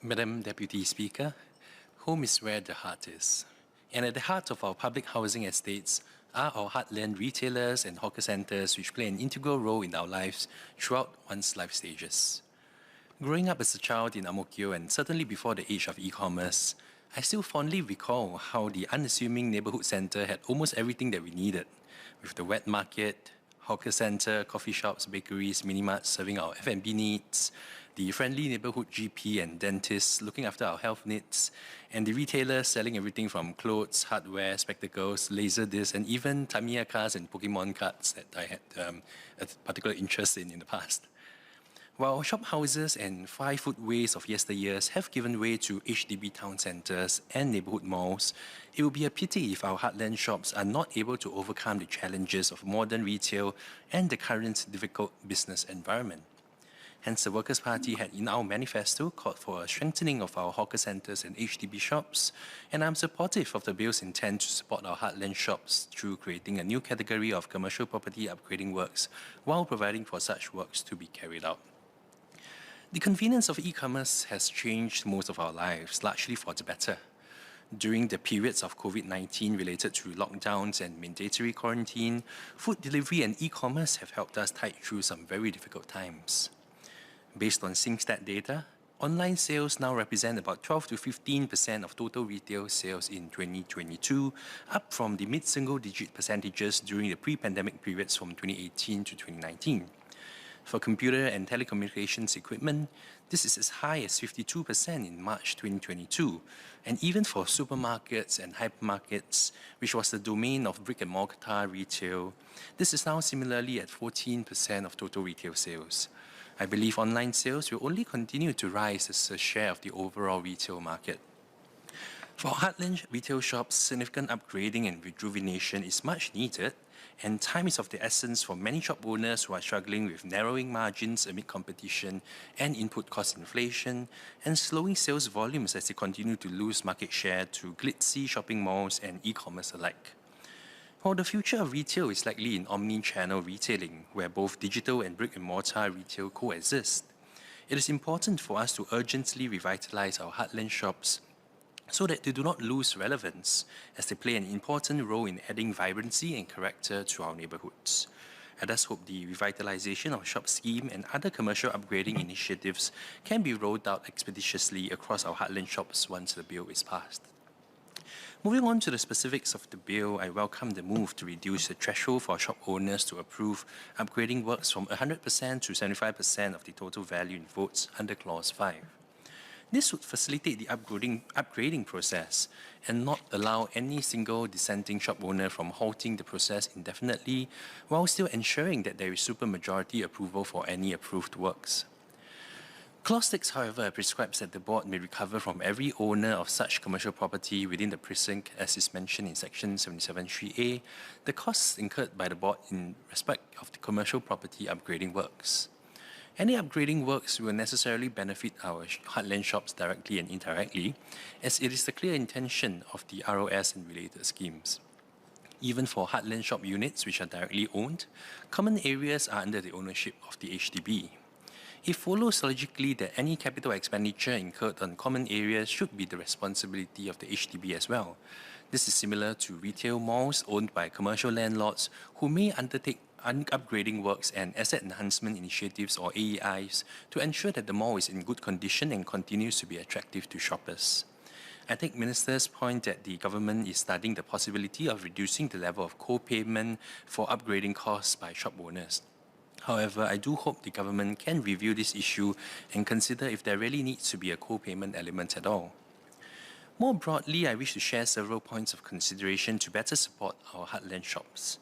Madam Deputy Speaker, home is where the heart is. And at the heart of our public housing estates are our heartland retailers and hawker centres which play an integral role in our lives throughout one's life stages. Growing up as a child in Ang Mo Kio and certainly before the age of e-commerce, I still fondly recall how the unassuming neighbourhood centre had almost everything that we needed, with the wet market, hawker centre, coffee shops, bakeries, mini-marts serving our F&B needs, the friendly neighbourhood GP and dentists looking after our health needs, and the retailers selling everything from clothes, hardware, spectacles, laser discs, and even Tamiya cards and Pokemon cards that I had a particular interest in the past. While shop houses and 5-foot ways of yesteryears have given way to HDB town centres and neighbourhood malls, it would be a pity if our heartland shops are not able to overcome the challenges of modern retail and the current difficult business environment. Hence, the Workers' Party had in our manifesto called for a strengthening of our hawker centres and HDB shops, and I'm supportive of the bill's intent to support our heartland shops through creating a new category of commercial property upgrading works while providing for such works to be carried out. The convenience of e-commerce has changed most of our lives, largely for the better. During the periods of COVID-19 related to lockdowns and mandatory quarantine, food delivery and e-commerce have helped us tide through some very difficult times. Based on SingStat data, online sales now represent about 12 to 15% of total retail sales in 2022, up from the mid-single-digit percentages during the pre-pandemic periods from 2018 to 2019. For computer and telecommunications equipment, this is as high as 52% in March 2022, and even for supermarkets and hypermarkets, which was the domain of brick-and-mortar retail, this is now similarly at 14% of total retail sales. I believe online sales will only continue to rise as a share of the overall retail market. For heartland retail shops, significant upgrading and rejuvenation is much needed, and time is of the essence for many shop owners who are struggling with narrowing margins amid competition and input cost inflation, and slowing sales volumes as they continue to lose market share to glitzy shopping malls and e-commerce alike. While the future of retail is likely in omni-channel retailing, where both digital and brick-and-mortar retail coexist, it is important for us to urgently revitalise our heartland shops so that they do not lose relevance, as they play an important role in adding vibrancy and character to our neighbourhoods. I thus hope the revitalisation of shop scheme and other commercial upgrading initiatives can be rolled out expeditiously across our heartland shops once the bill is passed. Moving on to the specifics of the bill, I welcome the move to reduce the threshold for shop owners to approve upgrading works from 100% to 75% of the total value in votes under Clause 5. This would facilitate the upgrading process and not allow any single dissenting shop owner from halting the process indefinitely, while still ensuring that there is supermajority approval for any approved works. Clause 6, however, prescribes that the board may recover from every owner of such commercial property within the precinct, as is mentioned in Section 77(3)(a), the costs incurred by the board in respect of the commercial property upgrading works. Any upgrading works will necessarily benefit our heartland shops directly and indirectly, as it is the clear intention of the ROS and related schemes. Even for heartland shop units which are directly owned, common areas are under the ownership of the HDB. It follows logically that any capital expenditure incurred on common areas should be the responsibility of the HDB as well. This is similar to retail malls owned by commercial landlords who may undertake upgrading works and asset enhancement initiatives or AEIs to ensure that the mall is in good condition and continues to be attractive to shoppers. I take Minister's point that the government is studying the possibility of reducing the level of co-payment for upgrading costs by shop owners. However, I do hope the government can review this issue and consider if there really needs to be a co-payment element at all. More broadly, I wish to share several points of consideration to better support our heartland shops.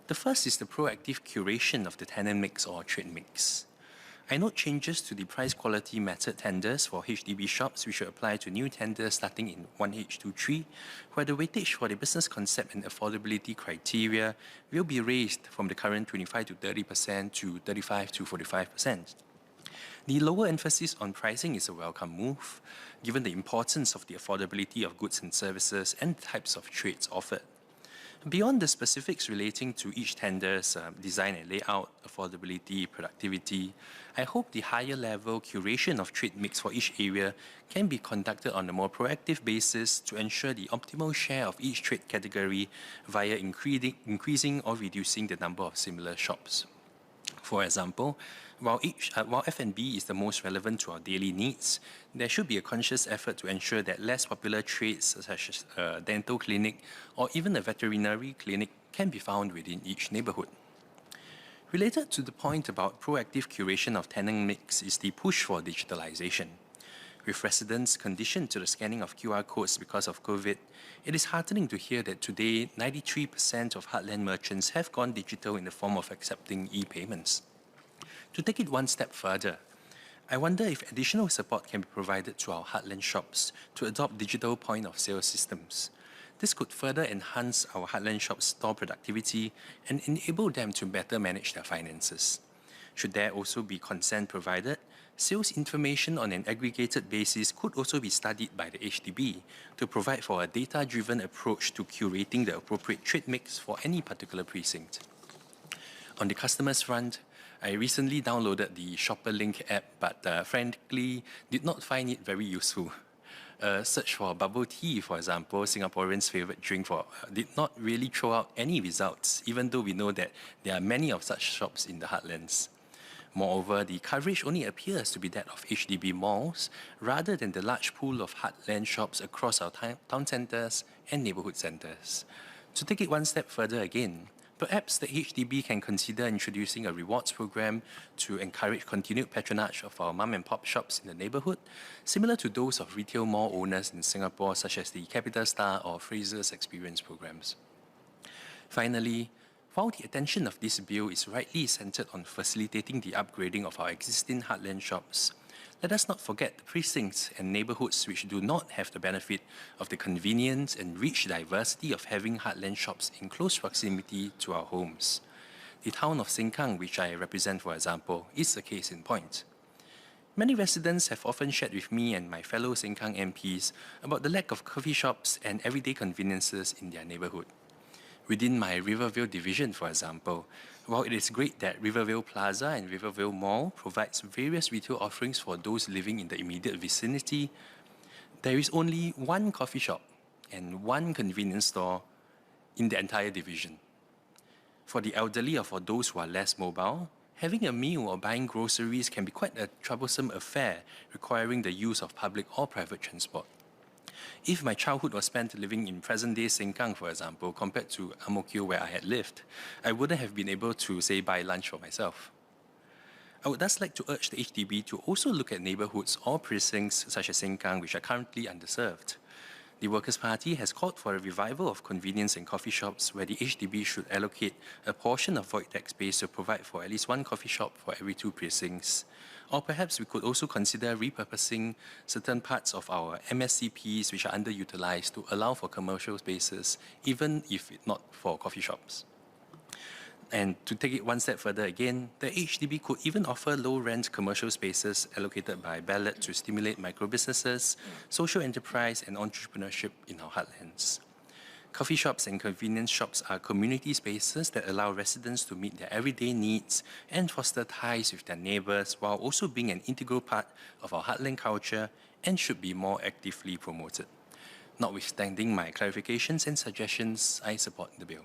The first is the proactive curation of the tenant mix or trade mix. I note changes to the price quality method tenders for HDB shops which will apply to new tenders starting in 1H23, where the weightage for the business concept and affordability criteria will be raised from the current 25 to 30% to 35 to 45%. The lower emphasis on pricing is a welcome move, given the importance of the affordability of goods and services and the types of trades offered. Beyond the specifics relating to each tender's design and layout, affordability, productivity, I hope the higher level curation of trade mix for each area can be conducted on a more proactive basis to ensure the optimal share of each trade category via increasing or reducing the number of similar shops. For example, while F&B is the most relevant to our daily needs, there should be a conscious effort to ensure that less popular trades such as a dental clinic or even a veterinary clinic can be found within each neighbourhood. Related to the point about proactive curation of tenant mix is the push for digitalization. With residents conditioned to the scanning of QR codes because of COVID, it is heartening to hear that today 93% of Heartland merchants have gone digital in the form of accepting e-payments. To take it one step further, I wonder if additional support can be provided to our Heartland shops to adopt digital point of sale systems. This could further enhance our Heartland shops' store productivity and enable them to better manage their finances. Should there also be consent provided, sales information on an aggregated basis could also be studied by the HDB to provide for a data-driven approach to curating the appropriate trade mix for any particular precinct. On the customers front, I recently downloaded the Shopper Link app, but frankly did not find it very useful. Search for bubble tea, for example, Singaporeans' favorite drink, did not really throw out any results, even though we know that there are many of such shops in the heartlands. Moreover, the coverage only appears to be that of HDB malls rather than the large pool of heartland shops across our town centres and neighbourhood centres. To take it one step further again, perhaps the HDB can consider introducing a rewards program to encourage continued patronage of our mum and pop shops in the neighbourhood, similar to those of retail mall owners in Singapore such as the Capital Star or Fraser's Experience programs. Finally, while the attention of this bill is rightly centred on facilitating the upgrading of our existing heartland shops, let us not forget the precincts and neighbourhoods which do not have the benefit of the convenience and rich diversity of having heartland shops in close proximity to our homes. The town of Sengkang, which I represent, for example, is a case in point. Many residents have often shared with me and my fellow Sengkang MPs about the lack of coffee shops and everyday conveniences in their neighbourhood. Within my Rivervale division, for example, while it is great that Rivervale Plaza and Rivervale Mall provides various retail offerings for those living in the immediate vicinity, there is only one coffee shop and one convenience store in the entire division. For the elderly or for those who are less mobile, having a meal or buying groceries can be quite a troublesome affair, requiring the use of public or private transport. If my childhood was spent living in present-day Sengkang, for example, compared to Ang Mo Kio where I had lived, I wouldn't have been able to, say, buy lunch for myself. I would thus like to urge the HDB to also look at neighbourhoods or precincts such as Sengkang which are currently underserved. The Workers' Party has called for a revival of convenience and coffee shops where the HDB should allocate a portion of void deck space to provide for at least one coffee shop for every 2 precincts. Or perhaps we could also consider repurposing certain parts of our MSCPs which are underutilized to allow for commercial spaces, even if not for coffee shops. And to take it one step further again, the HDB could even offer low-rent commercial spaces allocated by ballot to stimulate micro-businesses, social enterprise and entrepreneurship in our heartlands. Coffee shops and convenience shops are community spaces that allow residents to meet their everyday needs and foster ties with their neighbours while also being an integral part of our heartland culture and should be more actively promoted. Notwithstanding my clarifications and suggestions, I support the bill.